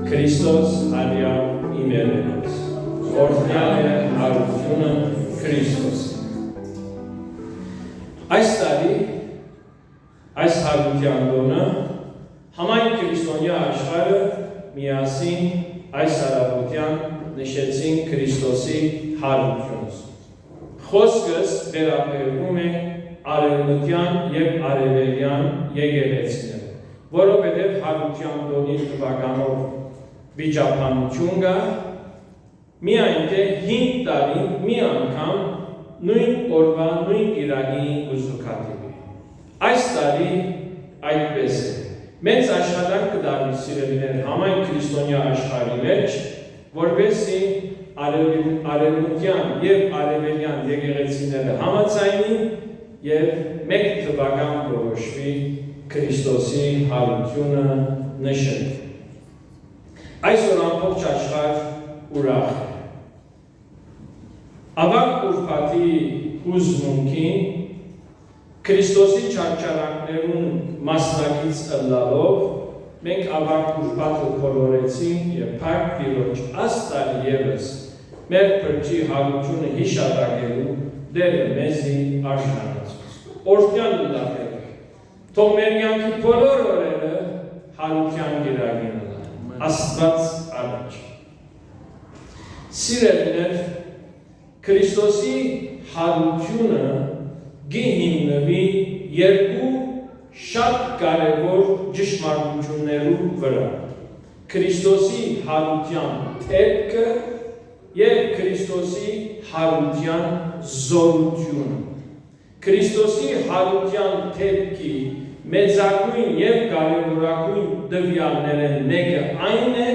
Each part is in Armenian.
Քրիստոս արյավ իմերենոս, օրհնյալ է հարությունը Քրիստոսի։ Այս տարի, այս հարության տոնը, համայն քրիստոնյա աշխարհը միասին այս հարության նշեցին Քրիստոսի հարությունս։ Խոսքս վերաբերվում է արևմտյան և արևելյան եկեղեցիները, որովհետև հարության տոնի թվականով վիճաբանություն կա, միայն թե 5 տարին մի անգամ նույն օրվա նույն կիրակի կզուգադիպի։ Այս տարի այդպես է։ Մեծ աշխատանք կդառնի սիրելիներ համայն քրիստոնյա աշխարհի մեջ, որպեսզի արևմտյան և արևելյան եկեղեցիները համաձայնին և մեկ թվական որոշվի Քրիստոսի հարությունը նշել։ Այսօր ամբողջ աշխարհ ուրախ է։ Ավագ Ուրբաթի հուզմունքին Քրիստոսի չարչարանքներուն մասնակից ըլլալով մենք ավագ Ուրբաթը քորորեցինք և փառք Տիրոջ աստար ևս մեր փրկչի հարությունը հիշատակելու դերը մեզի արժանացուց։ Օրհնյալ լավ թող մեր կյանքի բոլոր օրերը հարության կիրակին լինեն։ Աստված առաջ։ Սիրելիներ, Քրիստոսի հարությունը գիհիմնվի երկու շատ կարևոր ճշմարտություններու վրա։ Քրիստոսի հարության թեփքը և Քրիստոսի հարության զորությունը։ Քրիստոսի հարության թեփքի մեծագույն և կարևորագույն տվյալներն մեկը այն է,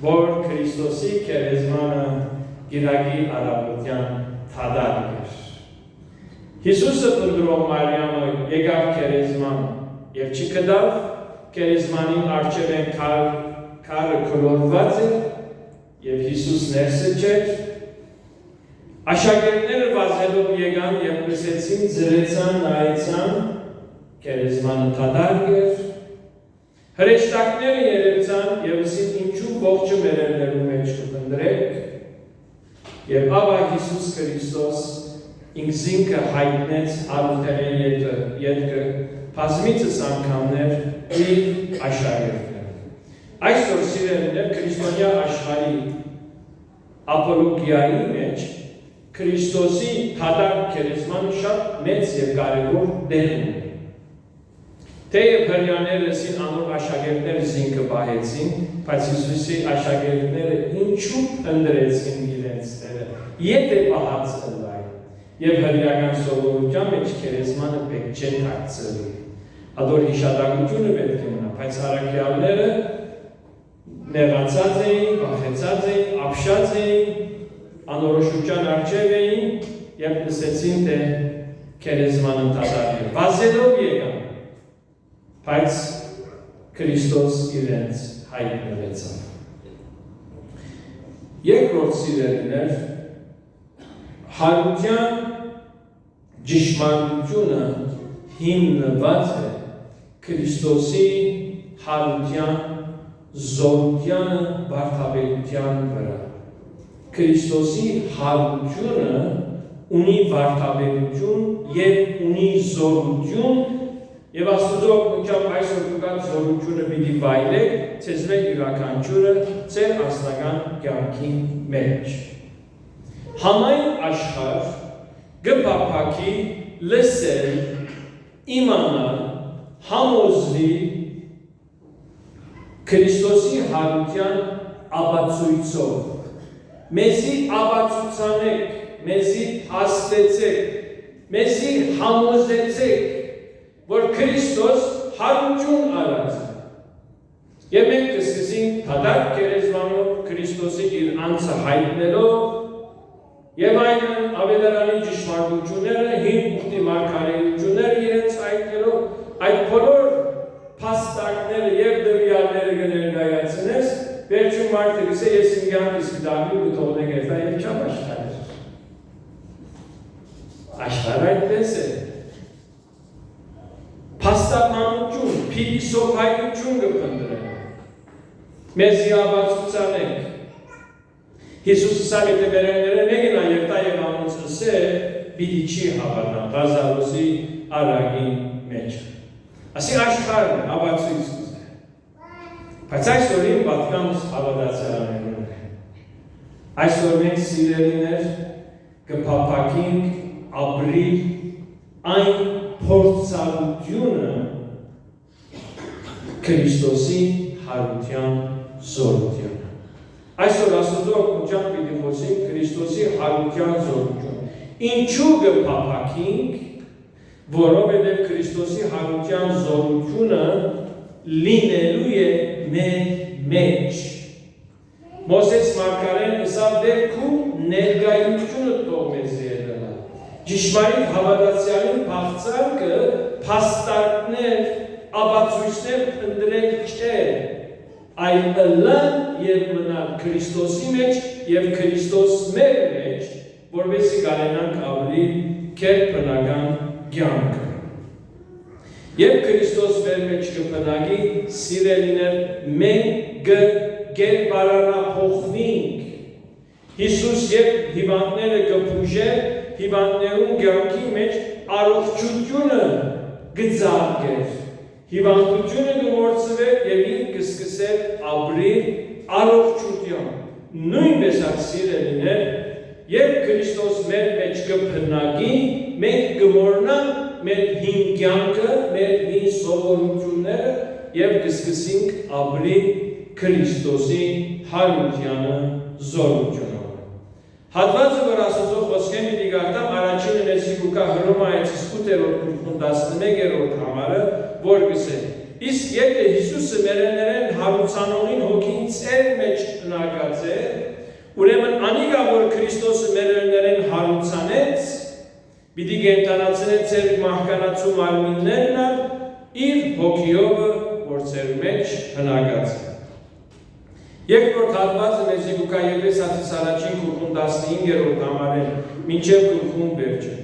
որ Քրիստոսի քերեզմանը կիրակի առավոտյան թադարկ էր։ Հիսուսը փնտրող Մարիամը եկավ քերեզման և չգտավ, քերեզմանին առջև են քարը քլորված էր և Հիսուս ներսը չէր։ Աշակերտները վազելով եկան և լսեցին, ձրեցան, նայեցան, քերեզմանը թադարկ էր։ Հրեշտակները երևցան և ասին ինչու ողջը մերերներու մեջ կփնտրեք, և աբա Հիսուս Քրիստոս ինքզինքը հայտնեց արութերեն ետքը բազմիցս անգամներ իր աշակերտները։ Այսօր սիրելիներ քրիստոնյա աշխարհի ապոլոգիայի մեջ Քրիստոսի թադարկ քերեզմանը շատ մեծ և կարևոր դեր ունի։ Թեև հրեաները սին անոր աշակերտներ զինքը պահեցին, բայց Հիսուսի աշակերտները ինչու ընտրեցին իրենց տերը, եթե պահած ըլլայ, և հրեական սովորության մեջ քերեզմանը պետք չէ թաքցրի։ Ադոր հիշատակությունը պետք է մնա, բայց առաքյալները նեղացած էին, վախեցած էին, ապշած էին, անորոշության առջև էին և լսեցին, թե քերեզմանը թադարկ է։ Վազելով եկան, բայց Քրիստոս իրենց հայտնվեցավ։ Երկրորդ սիրելիներ, հարության ճշմարտությունը հիմնված է Քրիստոսի հարության զորությանը վարդապետության վրա։ Քրիստոսի հարությունը ունի վարդապետություն և ունի զորություն, և Աստուծո օգնությամբ այսօր դուք զորությունը պիտի վայելեք ձեզ մեր յուրաքանչյուրը ձեր անձնական կյանքի մեջ։ Համայն աշխարհ կփափագի լսել, իմանալ, համոզվի Քրիստոսի հարության ապացույցով։ Մեզի ապացուցանեք, մեզի հաստեցեք, մեզի համոզեցեք, որ Քրիստոս հարություն արած է։ Եվ մենք կսկսենք թադարկ քերեզմանով Քրիստոսի իր անձը հայտնելով և այն ավետարանի ճշմարտությունները, հին ուխտի մարգարեությունները իրենց հայտնելով, այդ բոլոր փաստարկները և տվյալները կներկայացնես, վերջում մարդը կսե ես իմ կյանքս կդառնի ու թողնենք այդտեղ և չափ աշխարհ։ Աշխարհը այդպես է։ Փաստաբանություն, փիլիսոփայություն կփնտրեն։ մեզ իաբացուցանենք։ Հիսուսը սաղետ է վերենները նեգնա երկտա և ամունցս է բիդի չի հավանա, բազալոսի արագին մեջ։ Ասի աշխարն է, աբացույց կուզ է։ Բայց այսօրին պատկանց հավադացարաներուն է։ Այսօր մենք սիրելիներ կպապակինք ապրիլ այն փորձառությունը Քրիստոսի հարության զորությունը։ Այսօր Աստծո օգնությամբ պիտի խոսենք Քրիստոսի հարության զորություն։ Ինչու կփափակենք, որովհետև Քրիստոսի հարության զորությունը լինելու է մեր մեջ։ Մոսես մարգարեն ասավ դեպքում ներկայությունը թող մեզ ելնա։ Ճշմարիտ հավատացյալին փախցարկը փաստարկներ աբացույցներ ընդրել չէ, այլ ըլլան և մնալ Քրիստոսի մեջ և Քրիստոս մեր մեջ, որովհետև կարենանք ապրել քերբնական կյանքը։ Երբ Քրիստոս մեր մեջ կբնակի, սիրելիներ, մենք կերպարանափոխվենք։ Հիսուս երբ հիվանդները կփուժեր, հիվանդներուն կյանքի մեջ առողջությունը կձաղկեր։ Հիվանդությունը կմորցվեր և ինք կսկսեր ապրել առողջությամբ։ Նույնպես սիրելիներ, երբ Քրիստոս մեր մեջ կբնակի, մենք կմոռանանք մեր հին կյանքը, մեր հին սովորությունները և կսկսենք ապրել Քրիստոսի հարությանը զորությունով։ Հատվածը, որ Աստծո խոսքեն պիտի գարտամ, առաջինը մեզ Լուկա Հռոմայեցիս 8-րդ գլխում 11-րդ համարը, որ գսե. իսկ եթե Հիսուսը մերեներեն հարուցանողին հոգին ծեր մեջ հնագած է, ուրեմն անիկա, որ Քրիստոսը մերեներեն հարուցանեց, պիտի գենտանացնե ծեր մահկանացու մարմիններն ալ, իր հոգիովը, որ ծեր մեջ հնագած է։ Երկրորդ հատվածը մեզ Լուկա Եփեսացիս առաջին գլխում 15-րդ համարեն մինչև գլխում վերջը։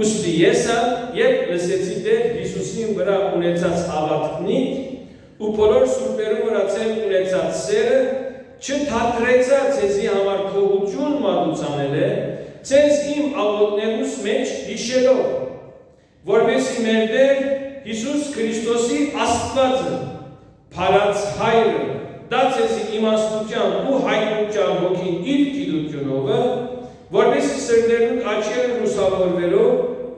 Ուստի ես երբ լսեցի Տեր Հիսուսին վրա ունեցած հավատքնիդ ու բոլոր սուրբերու վրա ծեր ունեցած սերը, չթատրեցա ձեզի համար քողություն մատուցանել է, ձեզ իմ աղոթներուս մեջ հիշելով, որպեսզի մեր Տեր Հիսուս Քրիստոսի Աստվածը, փառած Հայրը, դա ձեզի իմաստության ու հայտնության հոգին իր գիտությունով, որպեսզի սրտերուն աչքերը լուսավորվելով,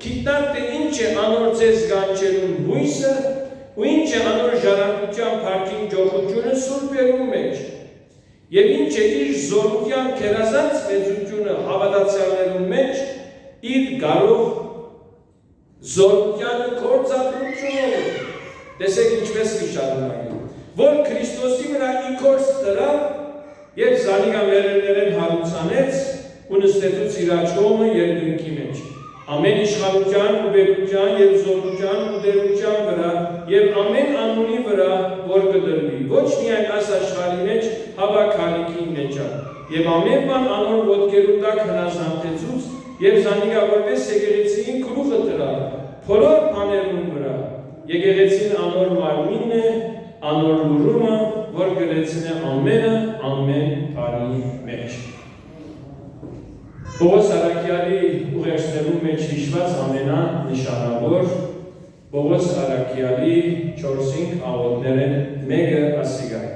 գիտնաք թե ինչ է անոր ձեզ գանչելուն հույսը ու ինչ է անոր ժառանգության փառքին ջոխությունը սուրբերու մեջ, և ինչ է իր զորության քերազանց մեծությունը հավատացյալներու մեջ իր գարող զորությանը գործադրությունով։ Տեսեք ինչպես կշարունակի, որ Քրիստոսի վրա իքորս տրավ և զանիկա մերերներեն հարուցանեց ու նստեցուց իր աչքոմը երկնքի մեջ։ Ամեն իշխանության ու բերության և զորության ու դերության վրա և ամեն անունի վրա, որ կդրվի, ոչ միայն այս աշխարհի մեջ, հավա քանիքի մեջ և ամեն բան անոր ոտքերու տակ հնազանդեցուց և զանիկա որպես եկեղեցին գլուխը տրավ, բոլոր բաներուն վրա, եկեղեցին անոր մարմինն է, անոր լուրումը, որ գլեցին է ամենը ամեն բանի մեջ։ Պողոս Արաքյալի ուղերձներու մեջ հիշված ամենանշանավոր Պողոս Արաքյալի 4-5 աղոթներեն մեկը ասիգա է։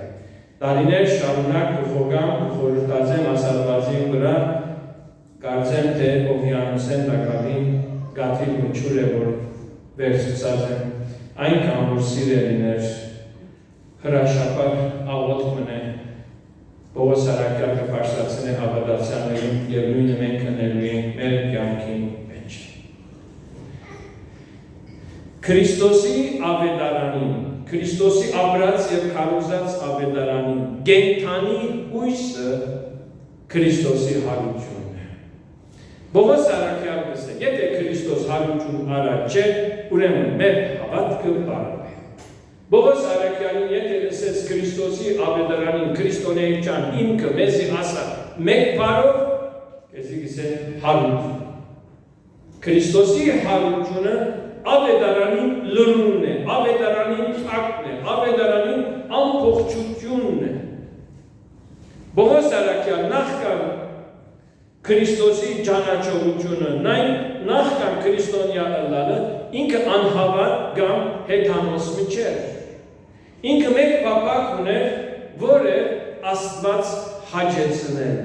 Տարիներ շարունակ կխոգամ ու խորհրդածեմ ասարվածին վրա, կարծեմ թե Օվիանոսեն տակավին գաթիլ մչուր է, որ վերցուցած եմ, այնքան որ սիրելիներ հրաշապար աղոթքն է, Պողոս Արաքյալը պարզացն է հավատացյալներում և նույնը մենք կնելու ենք մեր կյանքի մեջ։ Քրիստոսի ավետարանին, Քրիստոսի ապրած և քարոզած ավետարանին, կենդանի հույսը Քրիստոսի հարությունն է։ Պողոս Արաքյալը ասել, եթե Քրիստոս հարություն արած չէ, ուրեմն մեր հավատքը բարդ է։ Պողոս Արաքյալին եթե լսեց Քրիստոսի ավետարանին, քրիստոնեության ինքը մեզի ասա մեկ բառով, քեզի գսեն հարություն։ Քրիստոսի հարությունը ավետարանին լրումն է, ավետարանին թակն է, ավետարանին ամփոխչությունն է, Բողոս Արաքյալ նախքան Քրիստոսի ճանաչողությունը, նախքան քրիստոնյա ըլլալը, ինքը անհավատ կամ հեթանոսմը չէր։ Ինքը մեկ պապակ ուներ, որը Աստված հաջեցնել։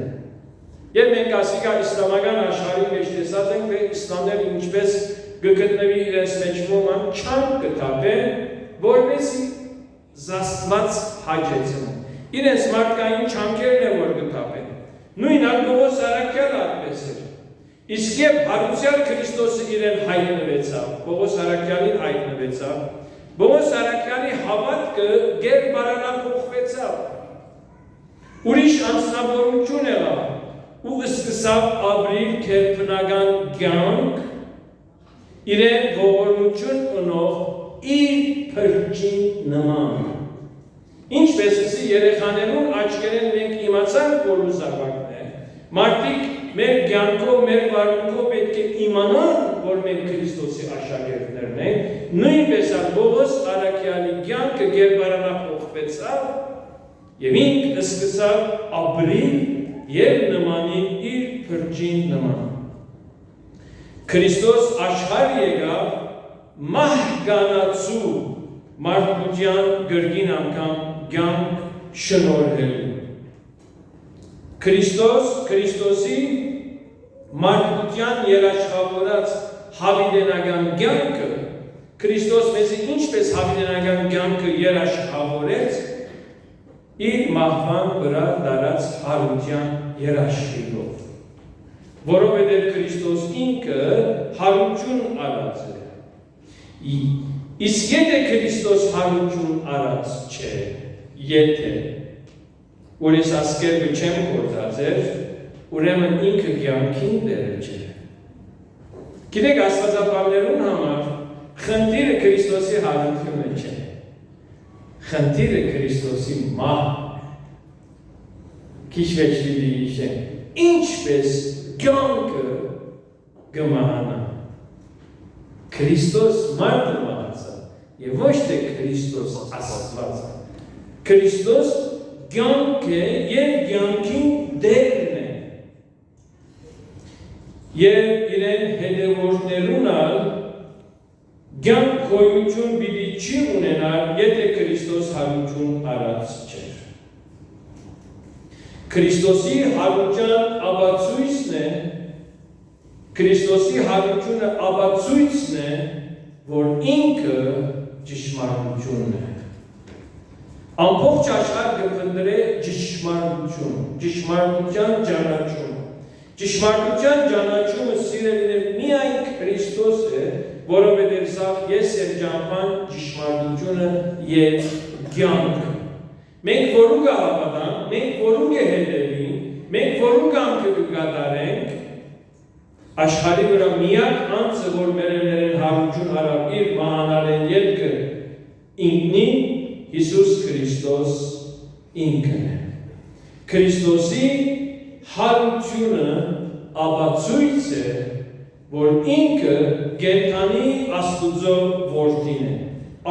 Եվ մենք ասիկա իսլամական աշխարհի մեջ տեսած ենք, թե իսլամները ինչպես գտնվի իրենց մեջ ոման չան կտապեն, որպեսզի Աստված հաջեցնեն։ Իրենց մարդկային չանկերն է որ գտապեն։ Նույն Բողոս Արաքյալը այդպես էր։ Իսկ երբ հարուցյալ Քրիստոսը իրեն հայտնվեցավ, Բողոս Արաքյալին հայտնվեցավ, Բողոս Արաքյալի հավատքը գերբարանափոխվեցավ։ Ուրիշ անձնավորություն եղավ ու սկսավ ապրիլ քերբնական կյանք, իրեն ողորմություն ունող իր փրկին նման։ Ինչպես էսի երեխաներուն աչքերեն մենք իմացանք, որ ուզավակն է, մարդիկ մեր կյանքով, մեր վարմունքով պետք է իմանան, որ մենք Քրիստոսի աշակերտներն ենք, նույնպես Բողոս Արաքյալի կյանքը գերբարանափոխվեցավ եւ ինքը սկսավ ապրիլ եւ նմանին իր փրկին նման։ Քրիստոս աշխարհ եկավ մահկանացու մարդկության գրգին անգամ կյանք շնորհելու։ Քրիստոսի մարդկության երաշխավորած հավիտենական կյանքը, Քրիստոս մեզ ինչպես հավիտենական կյանքը երաշխավորեց, իր մահվան վրա դարած հարության երաշխիքով։ Որովհետև Քրիստոս ինքը հարություն արած է։ Իսկ եթե Քրիստոս հարություն արած չէ, եթե ուրիշ ասկերբը չեմ գործածեր, ուրեմն ինքը կյանքին դերը չէ։ Գիտեք, աստվածապահներուն համար խնդիրը Քրիստոսի հարությունը չէ։ Խնդիրը Քրիստոսի մահ քիչվեչլի իշեն, ինչպես կյանքը գմահանա։ Քրիստոս մարդը մահացա, և ոչ թե Քրիստոս Աստված։ Քրիստոս կյանք է և կյանքին դերն է։ Եվ իրեն հետևորդներուն ալ կյանք գոյություն պիտի չի ունենալ, եթե Քրիստոս հարություն արած չէր։ Քրիստոսի հարության ապացույցն է, Քրիստոսի հարությունը ապացույցն է, որ ինքը ճշմարտությունն է։ Ամբողջ աշխարհը կփնտրե ճշմարտություն, ճշմարտության ճանաչում։ Ճշմարտության ճանաչումը սիրելիներ միայն Քրիստոս է, որովհետև սա ես եմ ճամփան ճշմարտությունը եւ կյանքը։ Մենք որու կհավատանք, մենք որու կհետևենք, մենք որու կամքը կկատարենք, աշխարհի վրա միակ անձը, որ մեր հարություն արավ իր մահանալեն ելքը ինքնին, Հիսուս Քրիստոս ինքն է։ Քրիստոսի հարությունը ապացույց է, որ ինքը կենդանի Աստուծո որդին է։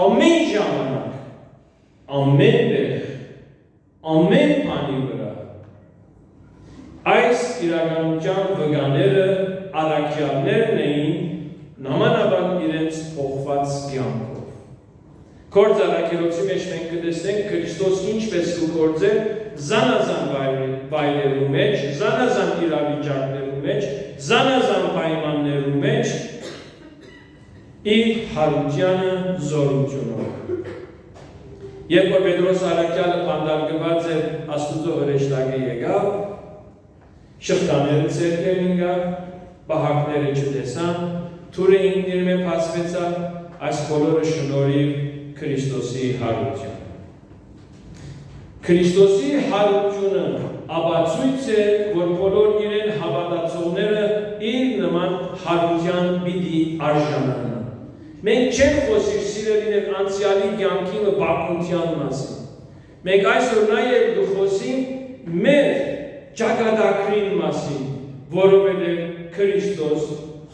Ամեն ժամանակ, ամեն տեղ, ամեն բանի վրա այս իրականության վկաները առաքյալներն էին նամանավան իրենց փոխված կյանքով։ Գործ առաքելոցի մեջ մենք կտեսնենք Քրիստոս ինչպես կգործեր զանազան վայրերու մեջ, զանազան իրավիճակներու մեջ, զանազան պայմաններու մեջ իր հարությանը զորությունով։ Երբ որ Պետրոս առաքյալը պանդարգված էր Աստուծո հրեշտակը եկավ, շղթաները ցերկել ինգավ, պահակները չտեսան, թուրը ինքն իր փացվեցավ, այս բոլորը շնորհիվ Քրիստոսի հարություն։ Քրիստոսի հարությունը ապացույց է, որ բոլոր իրեն հավատացողները իր նման հարության պիտի արժանանան։ Մենք չենք խոսիր սիրելիներ անցյալի կյանքի բախումության մասին։ Մենք այսօր նաև կխոսենք մեր ճակատագրին մասին, որովհետև Քրիստոս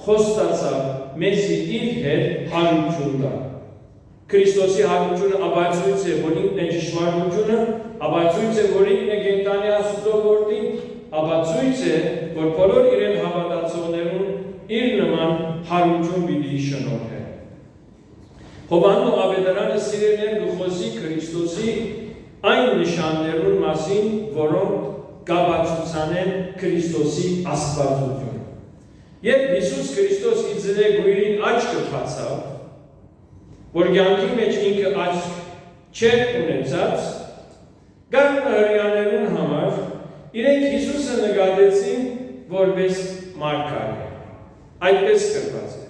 խոստացավ մեզի իր հետ հարություն տալ։ Քրիստոսի հարությունը ապացույց է, որ ինքն է ճշմարտությունը, ապացույց է, որ ինքն է կենդանի Աստծո ապացույց է, որ բոլոր իրեն հավատացողներուն իր նման հարություն պիտի շնորհե։ Հովանն ու Ավետարանը սիրելիներ գխոսի Քրիստոսի այն նշաններուն մասին, որոնք կապացուցան են Քրիստոսի աստվածությունը։ Երբ Հիսուս Քրիստոս իձրե գույրին աչքը բացավ, որ կյանքի մեջ ինքը աչք չէր ունեցած, գան հրեաներուն համար իրենք Հիսուսը նկատեցին որպես մարգարե։ Այդպես գրված է։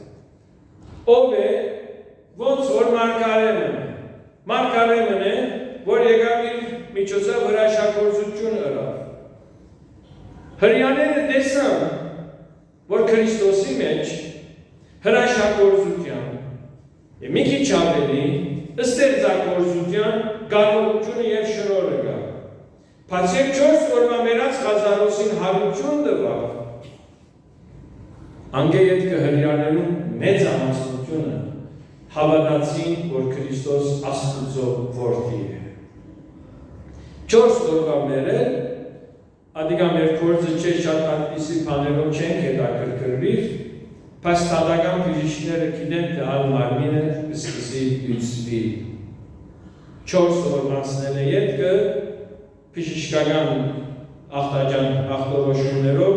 Ով է, ոնց որ մարգարեն է։ Մարգարեն է, որ եկավ իր միջոցով հրաշագործություն ըրավ։ Հրեաները տեսան, որ Քրիստոսի մեջ հրաշագործության մի քիչ ավելի ստեղծագործության կարողությունը եւ շնորհը կա։ Բացի 4 օրվա մերած Ղազարոսին հարություն տվավ, անգեյետքը հրեաներուն մեծ ամուսնությունը հավատացին, որ Քրիստոս Աստծո որդի է։ 4 օրվա մերել, ադիգա մեր գործը չէ շատ այդպիսի բաներով չենք հետաքրքրվիր, բայց թադական բժիշկները գիտեն, թե ալ մարմինը սկսի լույսվի։ 4 օր անցնել է ետքը բժշկական ախտորոշումներով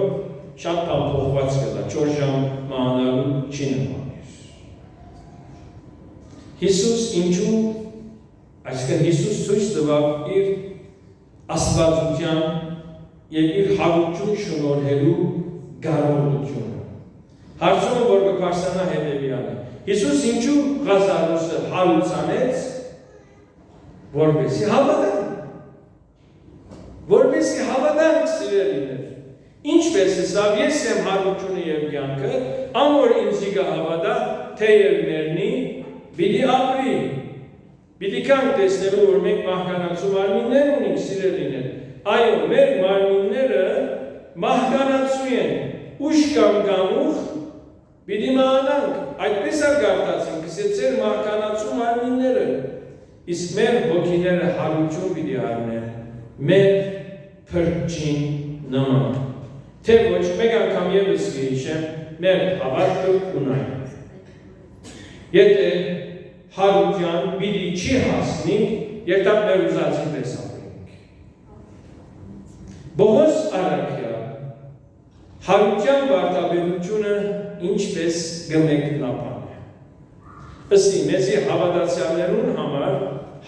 շատ բան փոխված կտա, 4 ժամ մանալու չի նմանիր։ Հիսուս ինչու, այսինքն Հիսուս ցույց տվավ իր աստվածության եւ իր հարություն շնորհելու կարողությունը։ Հարցումը, որ կպարսանա հետևյալ է։ Հիսուս ինչու Ղազարոսը հարուցանեց, որպեսզի հավատան։ Որպեսզի հավատան սիրելիներ։ Ինչպես է սա, ես եմ հարությունը եւ կյանքը, ամոր ինձի կհավատա, թեև մեռնի, պիտի ապրի։ Պիտի կյանք տեսնելու, որ մենք մահկանացու մարմիններ ունենք, սիրելիներ։ Այո, մեր մարմինները մահկանացու են, ուշ կամ գամուխ պիտի մահանանք, այդպես է գարտացին, կսեցեր մահկանացու մարմինները, իսկ մեր հոգիները հարություն պիտի առնեն, մեր փրկչին նման, թե ոչ մեկ անգամ ևս կհիշեմ, մեր հավատքը ունայն։ Եթե հարության պիտի չի հասնենք, երբ մեր ուզածին պես ապրենք։ Բողոս Արաքյա հարության վարտաբերությունը ինչպես գմեկնապան է։ Ըսի մեզի հավատացյալներուն համար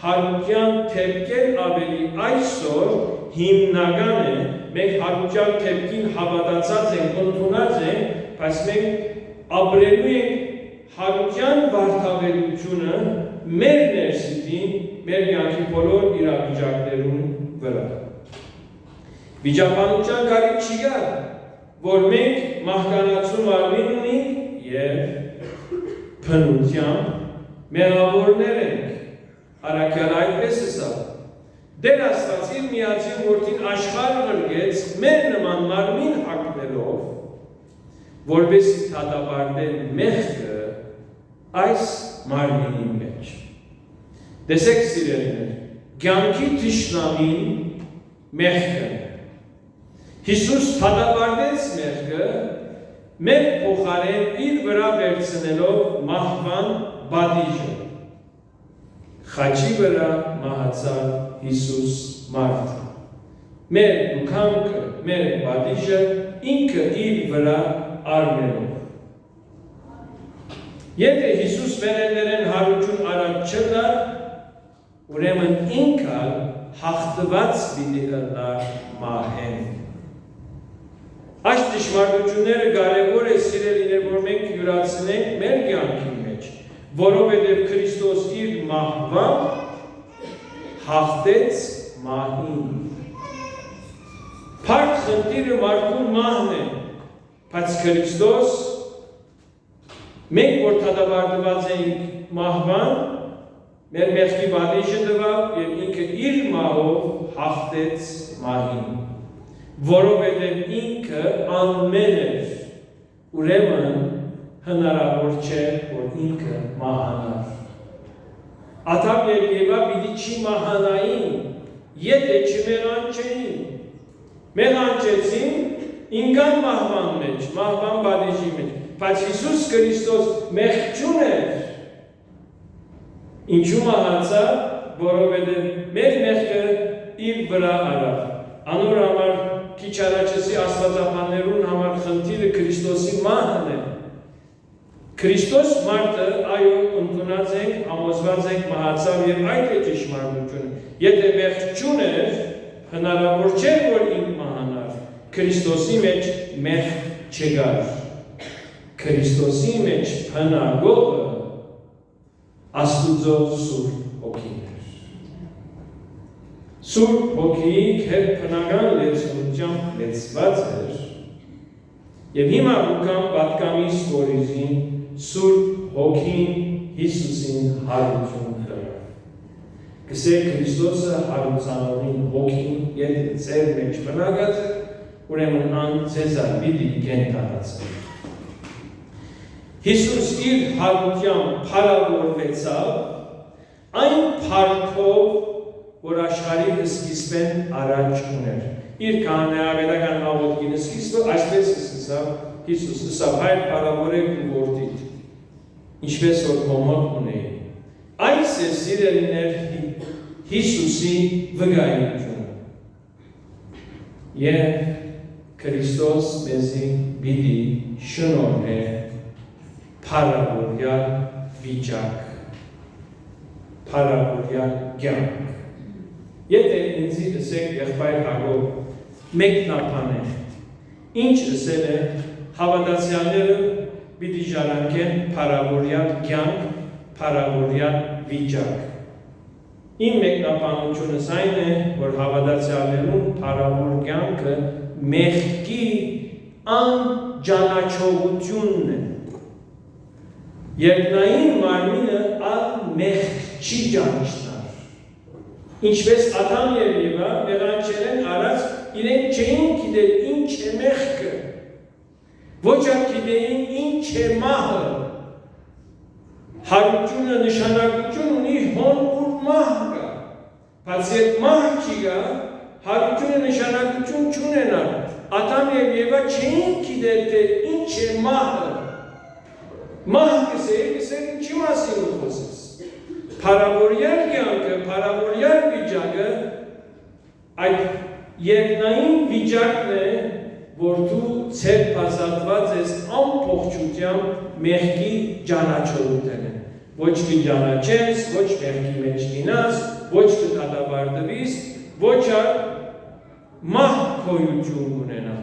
հարության թեպքեր ավելի այսօր հիմնական է, մենք հարության թեպքին հավատացած ենք, ընդունած ենք, բայց մենք ապրելու ենք հարության վարտաբերությունը մեր ներսիտին, մեր կյանքի բոլոր իրավիճակներուն վրա։ Վիճաբանության կարիք չի գա, որ մենք մահկանացու մարմին ունենք եւ փնությամբ մեղավորներ ենք։ Արաքյալը այդպես է սա։ Դեր Աստված իր միածին որդին աշխարհ ղրկեց մեր նման մարմին հագնելով, որպեսզի դատապարտել մեղքը այս մարմինի մեջ։ Տեսեք սիրելիներ, կյանքի թշնամին մեղքն է։ Հիսուս դատապարտեց մեղքը, մեր փոխարեն իր վրա վերցնելով մահվան բադիժը։ Խաչի վրա մահացավ Հիսուս մարդը։ Մեր դուքանքը, մեր բադիժը ինքը իր վրա առնելով։ Եթե Հիսուս մերելներեն հարություն արած չլար, ուրեմն ինքը հաղթված պիտի ըլլար մահեն։ Այս ճշմարտությունները կարևոր է սիրելիներ, որ մենք յուրացնենք մեր կյանքի մեջ, որովհետև Քրիստոս իր մահվամբ հաղթեց մահին։ Փառք խնդիրը մարդուն մահն է, բայց Քրիստոս մենք որ դատապարտված ենք մահվան, մեր մեղքի բադիժը տվավ եւ ինքը իր մահով հաղթեց մահին, որովհետև ինքը անմեղ էր, ուրեմն հնարավոր չէ, որ ինքը մահանար։ Ադամ եւ Եվա պիտի չի մահանային, եթե չմեղանչեին։ Մեղանչեցին, ինքան մահվան մեջ, մահվան բադիժի մեջ, բայց Հիսուս Քրիստոս մեղք չուներ։ Ինչու մահացա, որովհետև մեր մեղքը իր վրա արավ։ Անոր համար քիչ առաջացի աստվածապաններուն համար խնդիրը Քրիստոսի մահն է։ Քրիստոս մարդը այո ընդունած ենք, համոզված ենք մահացավ եւ այդ է ճշմարտությունը։ Եթե մեղք չուներ, հնարավոր չէ որ ինք մահանար։ Քրիստոսի մեջ մեղք չկար։ Քրիստոսի մեջ բնագողը Աստուծո Սուրբ Հոգին էր։ Սուրբ Հոգի քերբնական լեցունությամբ լեցված էր։ Եվ հիմա Լուկան պատկամի ստորիզին Սուրբ Հոգին Հիսուսին հարություն տվավ։ Գսե Քրիստոսը հարուցանորին Հոգին եթե ձեր մեջ բնակած է, ուրեմն ան ձեզար պիտի կենթանացնի։ Հիսուս իր հարությամբ փառավորվեցավ այն փառքով, որ աշխարհի սկիզբեն առաջ ուներ։ Իր կանանավետական աղոթքին սկիզբը այսպես սկսավ Հիսուս ասավ հայր փառավորեք ու որդիդ, ինչպես որ կոմոդ ունեի։ Այս է սիրելիներ Հիսուսի վկայությունը։ Եվ Քրիստոս մեզի պիտի շնորհե փառավորյալ վիճակ, փառավորյալ կյանք։ Եթե ինձի ասեք եղբայր Հակոբ մեկնաբան է, ինչ ասել է հավատացյալները պիտի ժառանգեն փառավորյալ կյանք, փառավորյալ վիճակ։ Իմ մեկնաբանությունս այն է, որ հավատացյալներուն փառավոր կյանքը մեղքի անճանաչողությունն է։ Երկնային մարմինը ալ մեղք չի ճանաչնար։ Ինչպես Ադամ և Եվա մեղանչերեն արած իրենք չէին գիտել ինչ է մեղքը, ոչ ալ գիտեին ինչ է մահը։ Հարությունը նշանակություն ունի հոն ուր մահ կա, բայց երբ մահ չի գա, հարությունը նշանակություն չունենար։ Ադամ և Եվա չէին գիտել թե ինչ է մահը։ Մահ կսեր ինչի մասին ու խոսես։ Փառավորյալ կյանքը, փառավորյալ վիճակը այդ երկնային վիճակն է, որ դու ցերպազատված ես ամբողջությամբ մեղքի ճանաչողութեն։ Ոչ կճանաչես, ոչ մեղքի մեջ լինես, ոչ կդատաբարտվես, ոչ մահ քոյություն ունենա։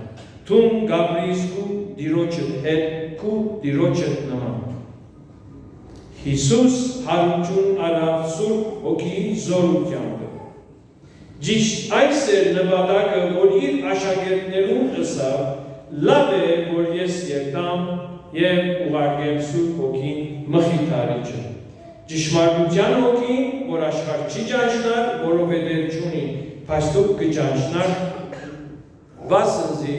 Թուն գաբրիս քու դիրոջդ հետ, քու դիրոջդ նման։ Հիսուս հարություն արավ Սուրբ Հոգի զորությամբ։ Ճիշտ այս էր նպատակը, որ իր աշակերտներուն ասավ, լավ է, որ ես երթամ և ուղարկեմ Սուրբ Հոգին մխիթարիչը։ Ճշմարտության Հոգին, որ աշխարհ չի ճանչնար, որովհետև չունի, բայց դուք կճանչնար, վասնզի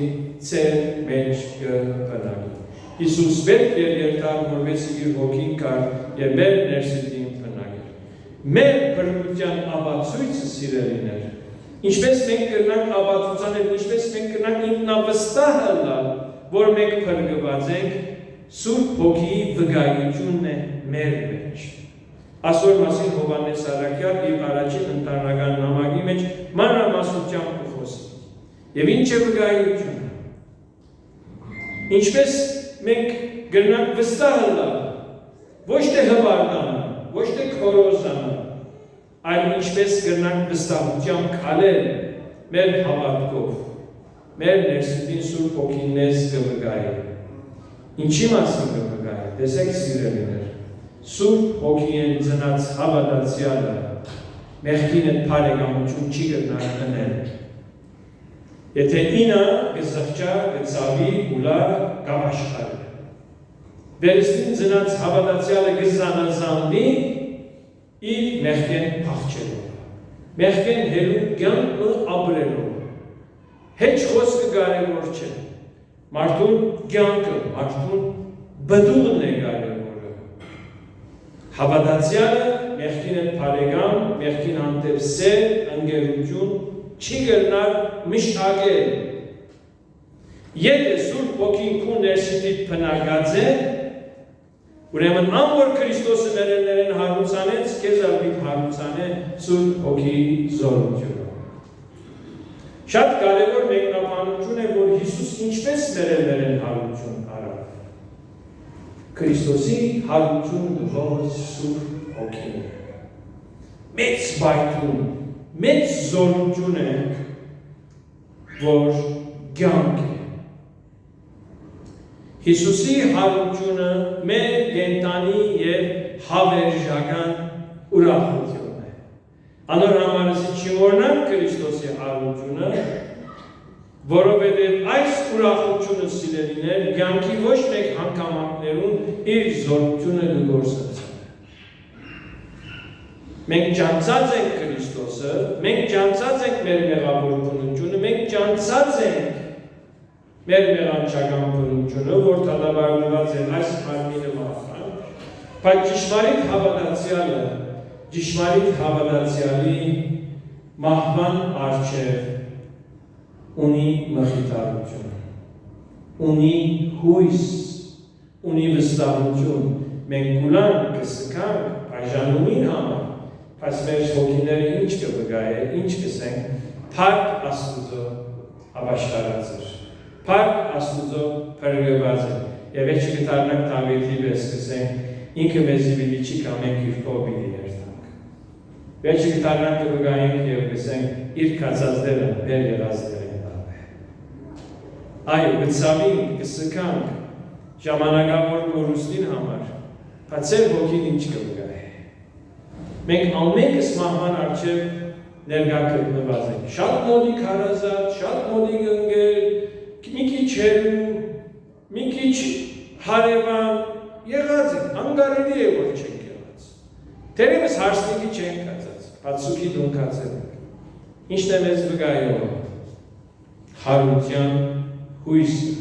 ձեր մեջ կբնակի։ Հիսուս պետք է երթար, որպեսզի իր Հոգին կար և մեր ներսիտին բնակեր։ Մեր փրկության ապացույցը սիրելիներ, ինչպես մենք կրնանք ապացուցանել, ինչպես մենք կրնանք ինքնավստահ ըլլալ, որ մենք փրկված ենք, Սուրբ Հոգիի վկայությունն է մեր մեջ։ Այսօր մասին Հովհաննես Առաքյալ իր առաջին ընտանեկան նամակի մեջ մանրամասնությամբ կխոսի։ Եվ ինչ է վկայությունը։ Ինչպես մենք կրնանք վստահ ըլլալ, ոչ թե հբարտանալ, ոչ թե քորոզանալ, այլ ինչպես կրնանք վստահությամբ քալել մեր հավատքով, մեր ներսիտին Սուրբ Հոգին մեզ կվկայի։ Ինչի մասին կվկայի, տեսեք սիրելիներ, Սուրբ Հոգին ծնած հավատացյալը մեղքին հետ բարեկամություն չի կրնար դնել։ Եթե ինը կզղջա, կծավի, ուլա, կամ աշխարհ։ Վերստին ծնած հավատացյալը կզանազանվի իր մեղքեն փախչելով, մեղքեն հելու կյանքը ապրելով։ Հեչ խոսքը կարևոր չէ։ Մարդուն կյանքը, մարդուն բդուղն է կարևորը։ Հավատացյալը մեղքին հետ բարեկամ, մեղքին հանդեպ սեր, ընկերություն չի կրնար մշտակել։ Եթե Սուրբ Հոգին քո ներսիդիդ բնակած է, ուրեմն ամոր Քրիստոսը մերելներին հարուցանեց, քեզ ալպիտ հարուցանե Սուրբ Հոգի զորությունը։ Շատ կարևոր մեկնաբանություն է, որ Հիսուս ինչպես մերելներին հարություն արավ։ Քրիստոսի հարություն դվող Սուրբ Հոգին։ Մեծ բայթուն, մեծ զորություն է, որ կյանք է։ Հիսուսի հարությունը մեր կենտանի և հավերժական ուրախություն է։ Անոր համարսի չմոռնանք Քրիստոսի հարությունը, որովհետև այս ուրախությունը սիրելիներ կյանքի ոչ մեկ հանգամանքներում իր զորությունը կգործածի։ Մենք ջանցած ենք Քրիստոսը, մենք ջանցած ենք մեր մեղավորությունը, մենք ջանցած ենք մեր մեղանչական բնությունը, որ դատավորված է այս մարմինը մահվան, բայց ճշմարիտ հավատացյալի մահվան առջև ունի մխիթարություն, ունի հույս, ունի վստահություն, մենք ուրան կսկանք բաժանումին համար, բայց մեր հոգիները ինչ կվգայե, ինչ կսենք, փառք Աստուծո ապաշխարած էր, փառք Աստուծո փրկված է, եւ եթե չգտարնանք Դավիթի պես կսենք, ինքը մեզի պիտի չի կամ մենք իր քով պիտի երթանք, եւ չգտարնանք կվգայենք եւ կսենք իր կացածները մեր եղածներին տալ է, այո բծավին կսկանք ժամանակավոր կորուստին համար, բայց ձեր հոգին ինչ կվգայե։ Մենք ամենքս մահվան առջև ներկա գտնված ենք։ Շատ մոտիկ հարազատ, շատ մոտիկ ընկեր, մի քիչ հերու, մի քիչ հարևան եղած ենք, անկարելի է որ չենք եղած։ Դերևս հարսնիկի չենք կացած, բացուկի դունկացել ենք։ Ինչն է մեզ վկայում։ Հարության հույսը։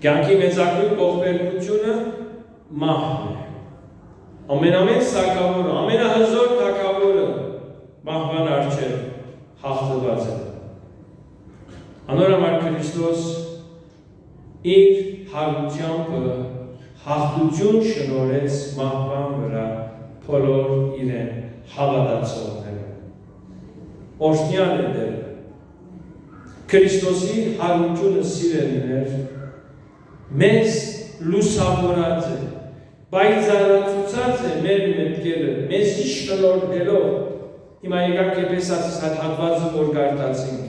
Կյանքի մեծագույն ողբերգությունը մահն է։ Ամենամեծ սակավորը, ամենահզոր թակավորը մահվան առջև հաղթված է։ Անոր համար Քրիստոս իր հարությամբ հաղթություն շնորհեց մահվան վրա բոլոր իրեն հավատացողներին։ Օրհնյալ է Տերը։ Քրիստոսի հարությունը սիրելիներ մեզ լուսավորած է, պայծառացուցած է մեր մտքերը, մեզ շնորհելով, հիմա եկանք եպես ասած հատվածը որ կարդացինք,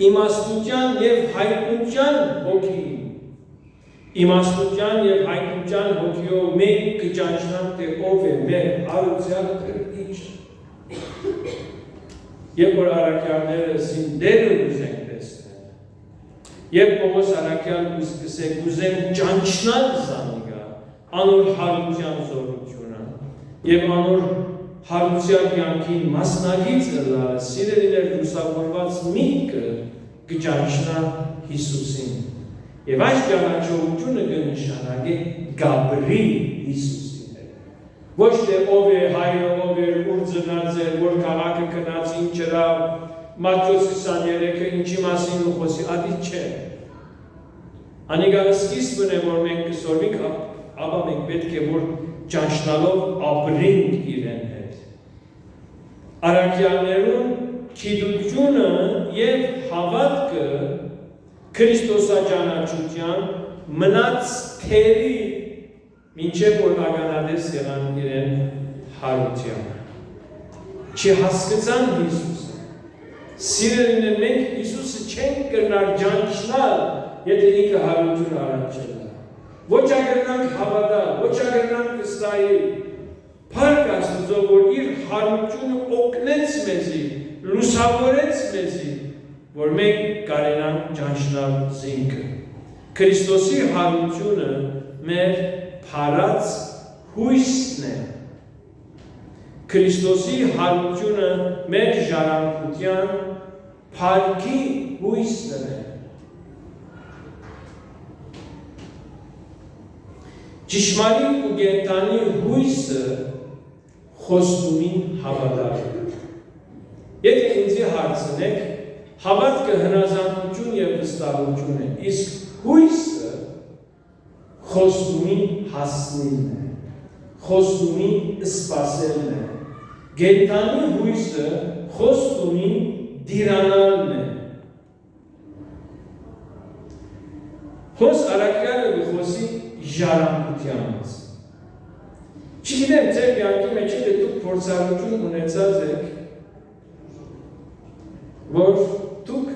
իմաստության և հայտնության հոգին, իմաստության և հայտնության հոգիով մենք կճանչնանք, թե ով է մեր հարության քրտիչը։ Երբ որ առաքյալները սինդերը ուզենք տեսնել, երբ Պողոս առաքյալը սկսեք ուզենք ճանչնալ զանիգա, անոր հարության զորությունը և անոր հարության կյանքին մասնագից ըլլալը, սիրելիներ լուսավորված միտքը կճանչնա Հիսուսին։ Եվ այս ճանաչողությունը կնշանակի Գաբրի Հիսուսին է։ Ոչ թե ով է հայրը, ով է ուր ծնած է, որ քաղաքը կնած ինչ էրա, Մատթեոս 23-ը ինչի մասին ու խոսի, ադի չէ։ Անիկա սկիզբն է, որ մենք կսորվենք, ապա մենք պետք է որ ճանչնալով ապրենք իրեն հետ։ Առաքյալներուն գիտությունը և հավատքը Քրիստոսաճանաչության մնաց թերի մինչև որ ականատես եղան իրեն հարությանը։ Չհասկացան Հիսուսը։ Սիրելիներ մենք Հիսուսը չենք կրնար ճանչնալ, եթե ինքը հարություն առանջելա։ Ոչ ագրնանք հավատալ, ոչ ագրնանք վստահել, փառք Աստծո, որ իր հարությունը օգնեց մեզի, լուսավորեց մեզի, որ մենք կարենանք ճանչնալ զինքը։ Քրիստոսի հարությունը մեր փառած հույսն է։ Քրիստոսի հարությունը մեր ժառանգության փառքի հույսն է։ Ճշմարիտ ու կենդանի հույսը խոստումին հավատալն է։ Եթե ինձ հարցնեք, Հավատքը հնազանդություն եւ վստահություն է, իսկ հույսը խոստումի հասնելն է, խոստումի սպասելն է, գենտանի հույսը խոստումի դիրանալն է։ Խոս առաքյալը գխոսի ժառանգությանից։ Չգիտեմ, ձեր կյանքի մեջ է դուք փորձառություն ունեցած եք, որ դուք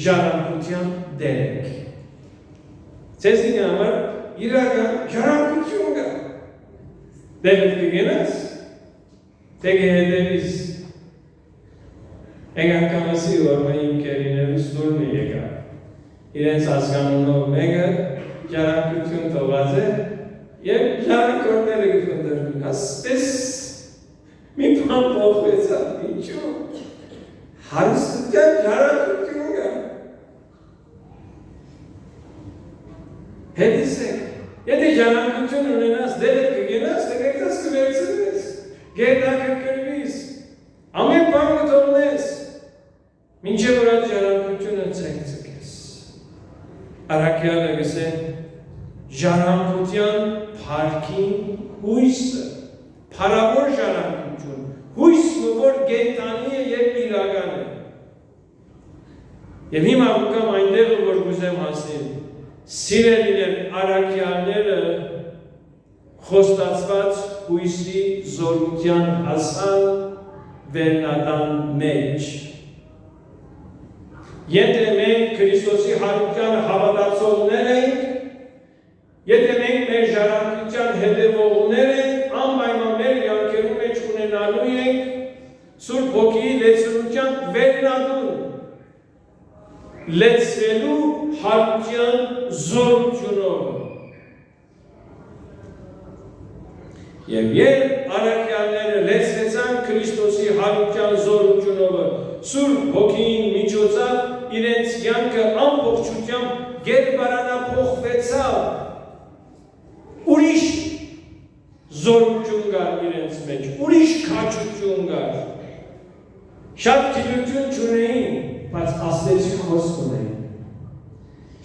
ժառանգության դեր եք։ Ձեզի համար իրական ժառանգություն կա։ Դե պետք է գնաս, դե կհետևիս։ Եկականասի որ իմ կերիներուս դուրն է եկա։ Իրենց հասկանունով մեկը ժառանգություն թողած է և ժառանգորդները գտնվում։ Ասպես մի բան փոխվեցավ, ինչու՞։ Հարստության ժառանգություն կա։ Հետիս եք, եթե ժառանգություն ունենաս, դե պետք է գնաս, դե գերտաս կվերցնես, գերտակրկրվիս, ամեն բան կթողնես, մինչև որ այդ ժառանգությունը ցնցկես։ Առաքյալը գսե ժառանգության փառքին հույսը, փառավոր ժառանգություն, հույսը, որ գենտանի է և իրական է։ Եվ հիմա ուկամ այնտեղը, որ գուզեմ հասնել, սիրելիներ առաքյալները խոստացված հույսի զորության հասան վերնատան մեջ։ Եթե մենք Քրիստոսի հարության հավատացողներ ենք, եթե մենք մեր ժառանգության հետևողներ ենք, անպայման մեր կյանքերում մեջ ունենալու ենք Սուրբ Հոգիի լեցրության վերնատուն, լեցվելու հարության զորությունով։ Եվ երբ առաքյալները լեցվեցան Քրիստոսի հարության զորությունով, Սուրբ Հոգին միջոցով իրենց կյանքը ամբողջությամբ գերբարանափոխվեցավ, ուրիշ զորություն կար իրենց մեջ, ուրիշ քաջություն կար։ Շատ գիտություն չունեին, բայց աստեցի խոսք ունեին։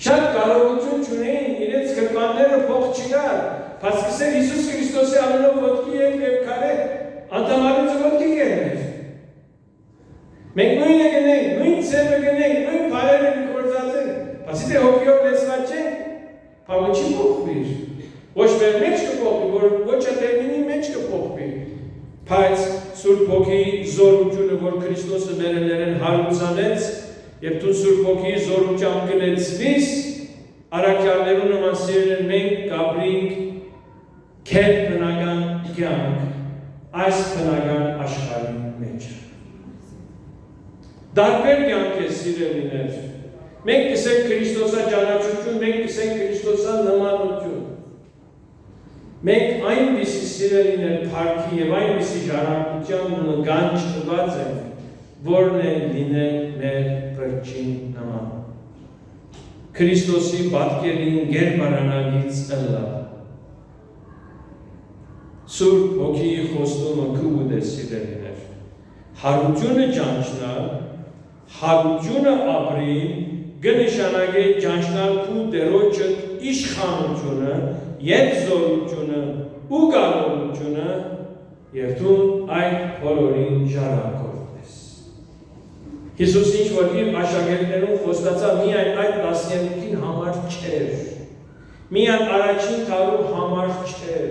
Շատ կարողություն չունեին, իրենց գրպանները փող չկար, բայց սկսել Հիսուս Քրիստոսի անունով ոտքի եք և քարե, անդամալուծը ոտքի կերներ։ Մենք նույնը գնենք, նույն ծևը գնենք, նույն բարերը կործածենք, բացի թե հոգիով լեցված չենք, բավը չի փոխվիր։ Ոչ մեր մեջ կփոխվի, ոչ ատերմինի մեջ կփոխվի, բայց Սուրբ Հոգիի զորությունը, որ Քրիստոսը մերելերեն հարուցանեց, և դու Սուրբ Հոգիի զորությամբ կլեցվիս, առաքյալներու նման սիրելիներ մենք կապրինք քեզ բնական կյանք, այս բնական աշխարհի մեջ։ Դարբեր կյանք է սիրելիներ։ Մենք կսենք Քրիստոսաճանաչություն, մենք կսենք Քրիստոսանմանություն։ Մենք այնպիսի սիրելիներ փառքի և այնպիսի ժառանգության գանջ տված ենք, որն է լինել մեր վերջին նման։ Քրիստոսի պատկերին գերբարանալից ըլլա։ Սուրբ Հոգիի խոստումը քուդ է սիրելիներ։ Հարությունը ճանչնալ, հարությունը ապրին, կնշանակե ճանչնալ քու դերոջը իշխանությունը և զորությունը ու կարողությունը և դու այդ բոլորին ժառանգորդ ես։ Հիսուս ինչ որ իր աշակերտներուն խոստացավ միայն այդ 12-ին համար չէր, միայն առաջին տարու համար չէր,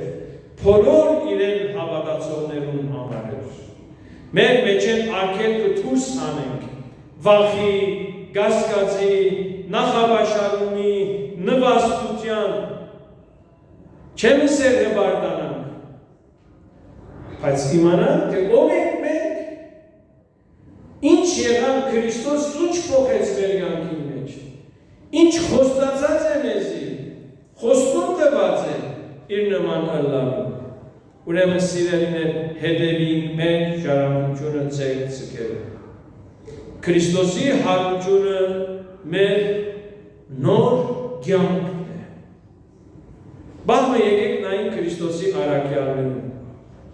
բոլոր իրեն հավատացողներուն համար էր։ Մեր մեջ են արգելքը դուրս հանենք, վախի, կասկածի, նախաբաշարումի, նվաստության, չեմ սեր հբարդանանք, բայց իմանանք, թե ով ենք մենք, ինչ եղան Քրիստոս, ինչ փոխեց մեր կյանքի մեջ, ինչ խոստացած է մեզի, խոստում տված է իր նման ըլլալու։ Ուրեմն սիրելիներ, հետևին մեր ժառանգությունը ձեր ցկերը։ Քրիստոսի հարությունը մեր նոր կյանքն է։ Բաղմը եկեք նային Քրիստոսի առաքյալներուն։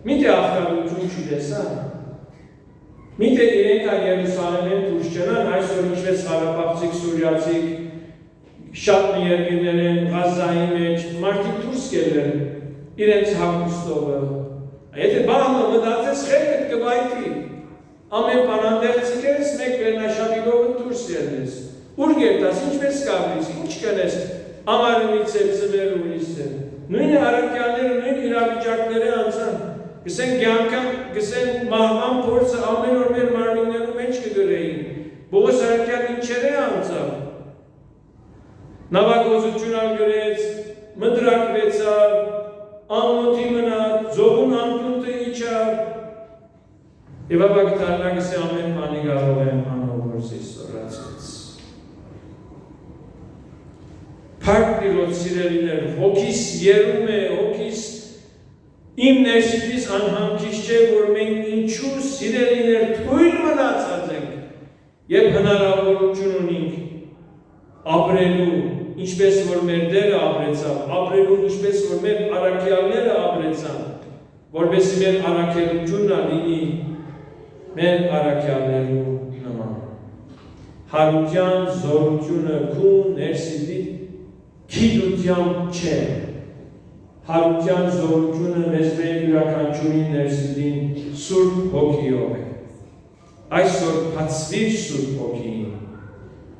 Միթե ախտարություն չտեսան, միթե իրեն եկա Երուսաղեմեն դուրս չնան, այսօր ինչպես Ղարաբաղցիք, Սուրիացիք, շատ մի երկրներ են, Ղազայի մեջ, մարդիկ դուրս գելեն իրենց հագուստովը։ Եթե բանը մտածես խելքդ կվայթի, ամեն բանանդեղծիկ ես, մեկ վերնաշապիկովը դուրս ելնես։ Ուր գերտաս, ինչպես կապրիս, ինչ կնես, ամարունից է, ծվեր ուրիս է։ Նույն առակյանները, նույն իրավիճակները անցան, գսեն գյանքան, գսեն մահվան փորձը ամեն օր մեր մարմիններում մեջ կգրեին, Բողոս Արաքյան ինչեր է անցավ, նավագոզություն արգրեց, մդրակվեցավ, անմոթի մնաց, ձողուն անտունտը իչավ, և ապա գտարնագս է ամեն բանի գարով եմ անողորս իսորացեց։ Փառք Տիրոջ սիրելիներ, հոգիս երում է, հոգիս իմ ներսիտիս անհամքիչ չէ, որ մենք ինչու սիրելիներ թույլ մնացած ենք և հնարավորություն ունենք ապրելու, ինչպես որ մեր դերը ապրեցավ, ապրելու ինչպես որ մեր առաքյալները ապրեցան, որպեսզի մեր առաքելությունն լինի մեր առաքյալներու նման։ Հարության զորությունը քու ներսիտի գիտությամբ չէ։ Հարության զորությունը մեզ մեր յուրաքանչյուրի ներսիտին Սուրբ Հոգիով է։ Այսօր բացվիր Սուրբ Հոգին,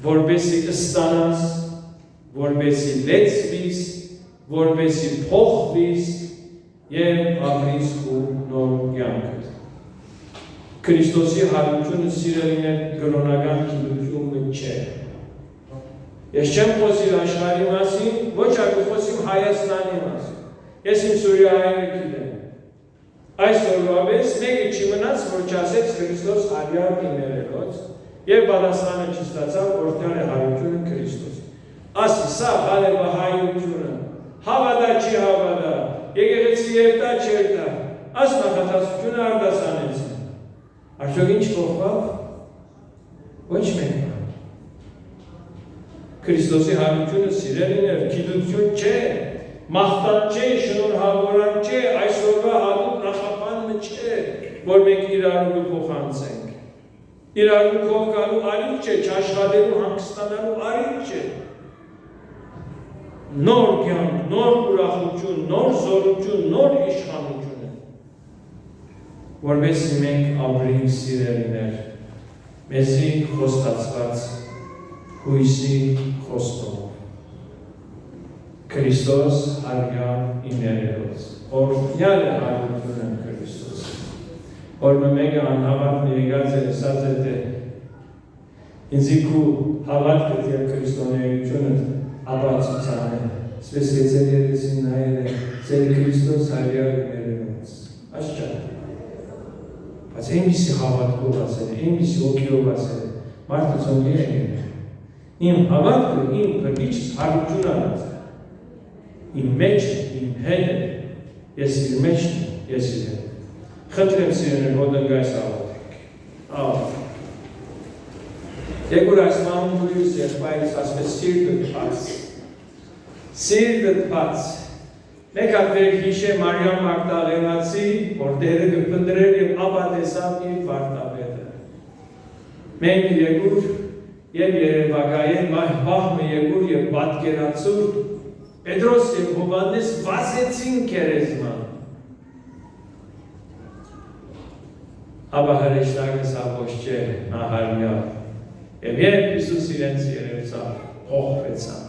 որպեսզի ստանաս, որպեսզի լեցվիս, որպեսզի փոխվիս և ապրիս քու նոր կյանքդ։ Քրիստոսի հարությունը սիրելիներ կրոնական գիտությունը չէ։ Ես չեմ խոսիլ աշխարհի մասին, ոչ այլ խոսիմ Հայաստանի մասին։ Ես իմ Սուրիայի գիտեմ։ Այսօրվա պես մեկը չի մնաց, որ չասեց Քրիստոս արյալ իներելոց և պատասխանը չստացավ, որտեղ է հարությունը Քրիստոս։ Ասի, սա հալեպա հայությունը, հավատա չի հավատա, եկեղեցի երտա չերտա, աս նախատասությունը արտասանեցին։ Արդյոք ինչ փոխվավ։ Ոչ մեկ բան։ Քրիստոսի հարությունը սիրելիներ գիտություն չէ, մաղթան չէ, շնորհավորան չէ, այսօրվա հատուկ նախապանը չէ, որ մենք իրարու կփոխանցենք։ Իրարու քով գալու արիք չէ, չաշխատելու հանգստանալու արիք չէ։ Նոր կյանք, նոր ուրախություն, նոր զորություն, նոր իշխանություն է։ Որպեսզի մենք ապրենք սիրելիներ, մեզի խոստացված հույսի խոստով։ Քրիստոս արյալ իներելոց, օրհնյալ է հարությունը Քրիստոս։ Որ մեկը անհավատն եկած է, ասած է թե ինձի քու հավատքդ և քրիստոնեությունը ապացուցան է, սպես կեցել երեսին նայել է, ձեր Քրիստոս արյալ իներելոց, աշխատ։ Բայց այնպիսի հավատքով ասել է, այնպիսի հոգիով ասել է, մարդը ծոնի է գնել։ Իմ հավատքը, իմ փրկիչս հարություն արած է։ Իմ մեջ է, իմ հետ է, ես իր մեջն եմ, ես իր հետ։ Խնդրեմ սիրելիներ, հոդնգայս ավատենք։ Եկուր այս մամուլյուս եղբայրս ասպես սիրտդ բաց։ Մեկ ատվեր հիշե Մարիամ Մագդաղենացի, որ Տերը կփնտրեր և ապա տեսավ իր վարդապետը։ Մենք եկուր և երևակայեն մահմը եկուր և պատկերացուր Պետրոս և Հովհաննես վազեցին քերեզման։ Ապա հրեշտակս ոչ չէ, նա հարմյալ։ Եվ երբ Հիսուս իրենց երևցավ, փոխվեցավ։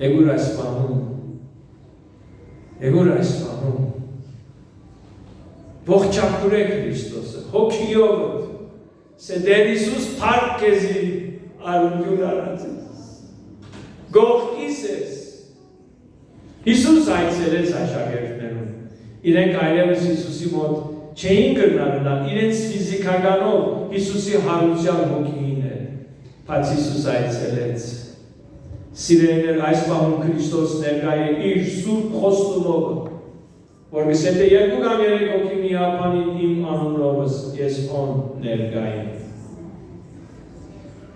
Եկուր այս պահում, ողջակուրե Քրիստոսը, հոգիովդ, սե Տեր Հիսուս փառք քեզի արություն արած ես, գողքիս ես։ Հիսուս այցելեց աշակերտներուն, իրենք այլևս Հիսուսի մոտ չէին կրնալ, իրենց ֆիզիկականով Հիսուսի հարության հոգին է, բայց Հիսուս այցելեց։ Սիրելիներ, այս պահում Քրիստոս ներկա է իր սուրբ խոստումով, որ գսե թե երկու կամ երեք հոգի միապանին իմ անունովս ես ոն ներկա եմ։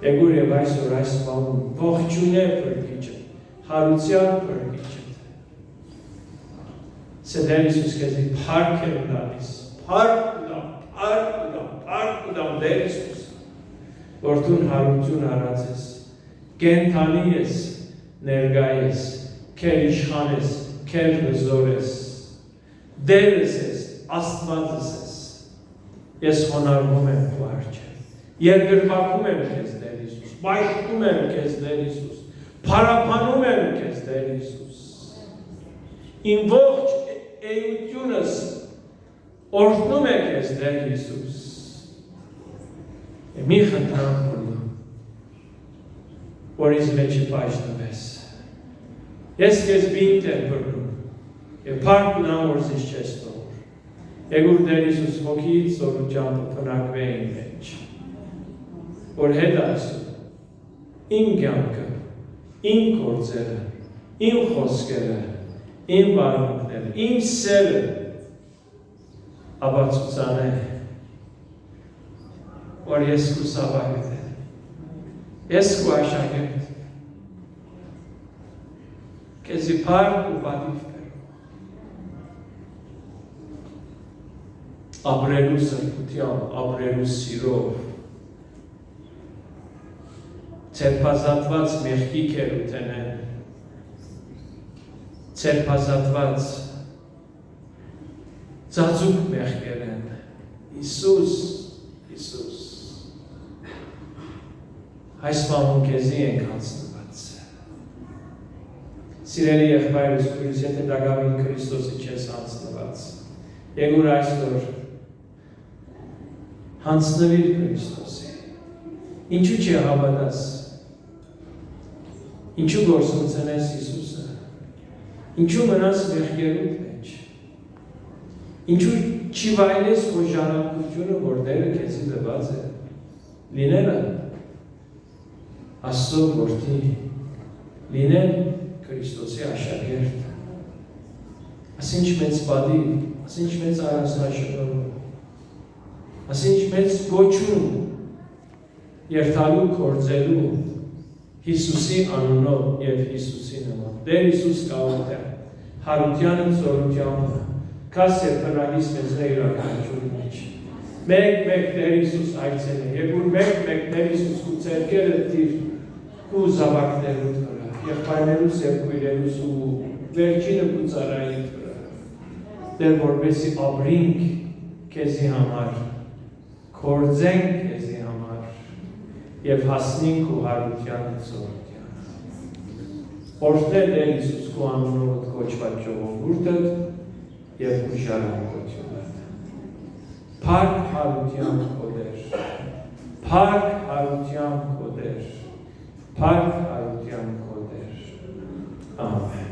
Եկուր և այսօր այս պահում ողջունե փրկիչը, հարության փրկիչը։ Սե Տեր Հիսուս քեզի փառք է տալիս, փառք տա։ Տեր Հիսուս, որ դու հարություն արած ես, կենթանի ես, ներկա ես, քեր իշխան ես, քեր հզոր ես, Դերս ես, Աստվածս ես, ես խոնարհվում եմ քո առջև, երկրպագում եմ քեզ Տեր Հիսուս, բաշխում եմ քեզ Տեր Հիսուս, փառաբանում եմ քեզ Տեր Հիսուս, իմ ողջ էությունս օրհնում է քեզ Տեր Հիսուս, մի խնդրեմ որ ինձ մեջը պաշտվես, ես քեզ բինտ եմ բռնում, և փառք ունեմ որ զիս չես թողում, Եգուր Տեր Հիսուս հոգիից զորությամբ փնակվե իմ մեջ, որ հետ ասում, իմ կյանքը, իմ գործերը, իմ խոսքերը, իմ վարմունքները, իմ սերը ապացուցան է, որ ես քո սավագիտ եմ, ես քո աշակերտ, քեզի փառք ու պատիվ ապրելու սրբությամբ, ապրելու սիրով, ցերպազատված մեղքի քերութենեն, ցերպազատված ծածուկ մեղքերեն, Հիսուս, Հիսուս, այս բանում քեզի ենք հանձնված, սիրելի եղբայրս քույրս, եթե դակավին Քրիստոսի չես հանձնված, Եգուր այսօր հանձնվիր Քրիստոսի, ինչու չի հավատաս, ինչու գործունցնես Հիսուսը, ինչու մնաս մեղքերուդ մեջ, ինչու չի վայելես քո ժառանգությունը, որ Տերը քեզի տված է, լինելը Աստծո որդի, լինել Քրիստոսի աշակերտ, ասինչ մեծ պատիվ, ասինչ մեծ առանձնաշնորհ, ասինչ մեծ գոչում երթալու գործելու Հիսուսի անունով և Հիսուսի նման։ Տեր Հիսուս կաղոտ է, հարության ծորությամբ, կաս և պրագիս մեծնե իրականություն մեջ։ Մեկ Տեր Հիսուս այցել է, և որ մեկ Տեր Հիսուս կու ծերկերը տիր կու զավակներուտ վրա, և պայներուս և կույրերուս ու վերջինը կու ծարայիտ վրա, դեր որբեսի ապրինք կեզի համար, կործենք կեզի համար, և հասնինք ու հարության ծորության։ Օրհնե Տեր Հիսուս քո անունով կոչված ժողովուրդը և քո ժառանգությունը։ Փառք հարության քո Տեր, փառք հարության քո Տեր, փառք հարության քո Տեր։ Ամեն։